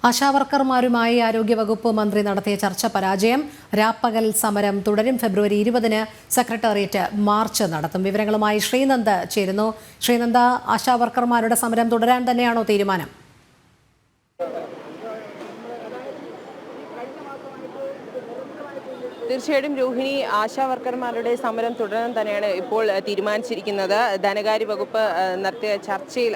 ആശാവർക്കർമാരുമായി ആരോഗ്യവകുപ്പ് മന്ത്രി നടത്തിയ ചർച്ച പരാജയം. രാപ്പകൽ സമരം തുടരും. ഫെബ്രുവരി 20-ന് സെക്രട്ടേറിയറ്റ് മാർച്ച് നടത്തും. വിവരങ്ങളുമായി ശ്രീനന്ദ് ചേരുന്നു. ശ്രീനന്ദ, ആശാവർക്കർമാരുടെ സമരം തുടരാൻ തന്നെയാണോ തീരുമാനം? തീർച്ചയായിട്ടും രോഹിണി, ആശാവർക്കർമാരുടെ സമരം തുടരാൻ തന്നെയാണ് ഇപ്പോൾ തീരുമാനിച്ചിരിക്കുന്നത്. ധനകാര്യ വകുപ്പ് നടത്തിയ ചർച്ചയിൽ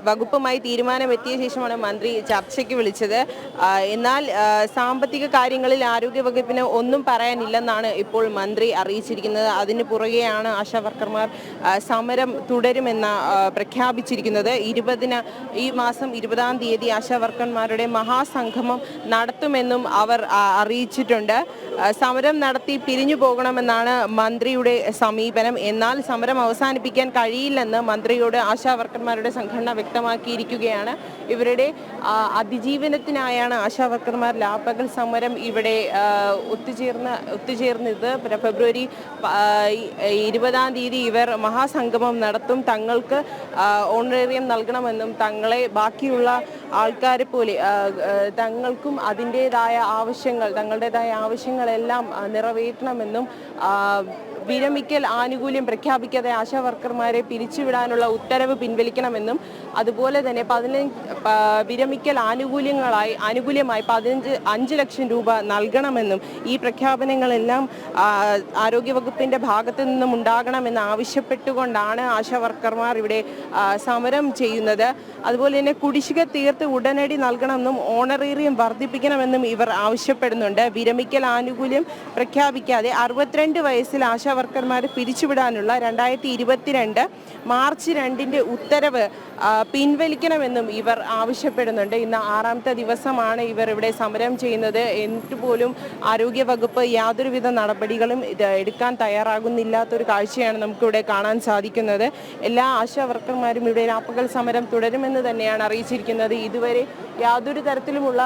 വകുപ്പുമായി തീരുമാനമെത്തിയ ശേഷമാണ് മന്ത്രി ചർച്ചയ്ക്ക് വിളിച്ചത്. എന്നാൽ സാമ്പത്തിക കാര്യങ്ങളിൽ ആരോഗ്യവകുപ്പിന് ഒന്നും പറയാനില്ലെന്നാണ് ഇപ്പോൾ മന്ത്രി അറിയിച്ചിരിക്കുന്നത്. അതിന് പുറകെയാണ് ആശാവർക്കർമാർ സമരം തുടരുമെന്ന് പ്രഖ്യാപിച്ചിരിക്കുന്നത്. ഈ മാസം 20-ാം തീയതി ആശാവർക്കർമാരുടെ മഹാസംഗമം നടത്തുമെന്നും അവർ അറിയിച്ചിട്ടുണ്ട്. സമരം നടത്തി പിരിഞ്ഞു പോകണമെന്നാണ് മന്ത്രിയുടെ സമീപനം. എന്നാൽ സമരം അവസാനിപ്പിക്കാൻ കഴിയില്ലെന്ന് മന്ത്രിയോട് ആശാവർക്കർമാരുടെ സംഘടന വ്യക്തമാക്കിയിരിക്കുകയാണ്. ഇവരുടെ അതിജീവനത്തിനായാണ് ആശാവർക്കർമാർ രാപ്പകൽ സമരം ഇവിടെ ഒത്തുചേർന്നത്. ഫെബ്രുവരി 20-ാം തീയതി ഇവർ മഹാസംഗമം നടത്തും. തങ്ങൾക്ക് ഓണറേറിയം നൽകണമെന്നും തങ്ങളെ ബാക്കിയുള്ള ആൾക്കാരെ പോലെ തങ്ങൾക്കും തങ്ങളുടേതായ ആവശ്യങ്ങളെല്ലാം നിറവേറ്റണമെന്നും വിരമിക്കൽ ആനുകൂല്യം പ്രഖ്യാപിക്കാതെ ആശാവർക്കർമാരെ പിരിച്ചുവിടാനുള്ള ഉത്തരവ് പിൻവലിക്കണമെന്നും അതുപോലെ തന്നെ വിരമിക്കൽ ആനുകൂല്യമായി 5 ലക്ഷം രൂപ നൽകണമെന്നും ഈ പ്രഖ്യാപനങ്ങളെല്ലാം ആരോഗ്യവകുപ്പിന്റെ ഭാഗത്തു നിന്നും ഉണ്ടാകണമെന്ന് ആവശ്യപ്പെട്ടുകൊണ്ടാണ് ആശാവർക്കർമാർ ഇവിടെ സമരം ചെയ്യുന്നത്. അതുപോലെ തന്നെ കുടിശ്ശിക തീർത്ത് ഉടനടി നൽകണമെന്നും ഓണറേറിയം വർദ്ധിപ്പിക്കണമെന്നും ഇവർ ആവശ്യപ്പെടുന്നുണ്ട്. വിരമിക്കൽ ആനുകൂല്യം പ്രഖ്യാപിക്കാതെ 62 വയസ്സിൽ ആശാവർക്കർമാരെ പിരിച്ചുവിടാനുള്ള 2022 മാർച്ച് 2-ന്റെ ഉത്തരവ് പിൻവലിക്കണമെന്നും ഇവർ ആവശ്യപ്പെടുന്നുണ്ട്. ഇന്ന് 6ാമത്തെ ദിവസമാണ് ഇവർ ഇവിടെ സമരം ചെയ്യുന്നത്. എന്നിട്ട് പോലും ആരോഗ്യവകുപ്പ് യാതൊരുവിധ നടപടികളും എടുക്കാൻ തയ്യാറാകുന്നില്ലാത്തൊരു കാഴ്ചയാണ് നമുക്കിവിടെ കാണാൻ സാധിക്കുന്നത്. എല്ലാ ആശാവർക്കർമാരും ഇവിടെ രാപ്പകൽ സമരം തുടരുമെന്ന് തന്നെയാണ് അറിയിച്ചിരിക്കുന്നത്. ഇതുവരെ യാതൊരു തരത്തിലുമുള്ള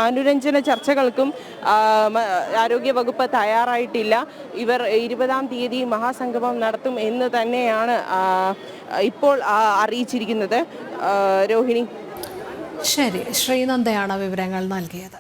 അനുരഞ്ജന ചർച്ചകൾക്കും ആരോഗ്യവകുപ്പ് തയ്യാറായിട്ടില്ല. ഇവർ 20-ാം തീയതി മഹാസംഗമം നടത്തും എന്ന് തന്നെയാണ് ഇപ്പോൾ അറിയിച്ചിരിക്കുന്നത്. രോഹിണി, ശരി, ശ്രീനന്ദയാണ് വിവരങ്ങൾ നൽകിയത്.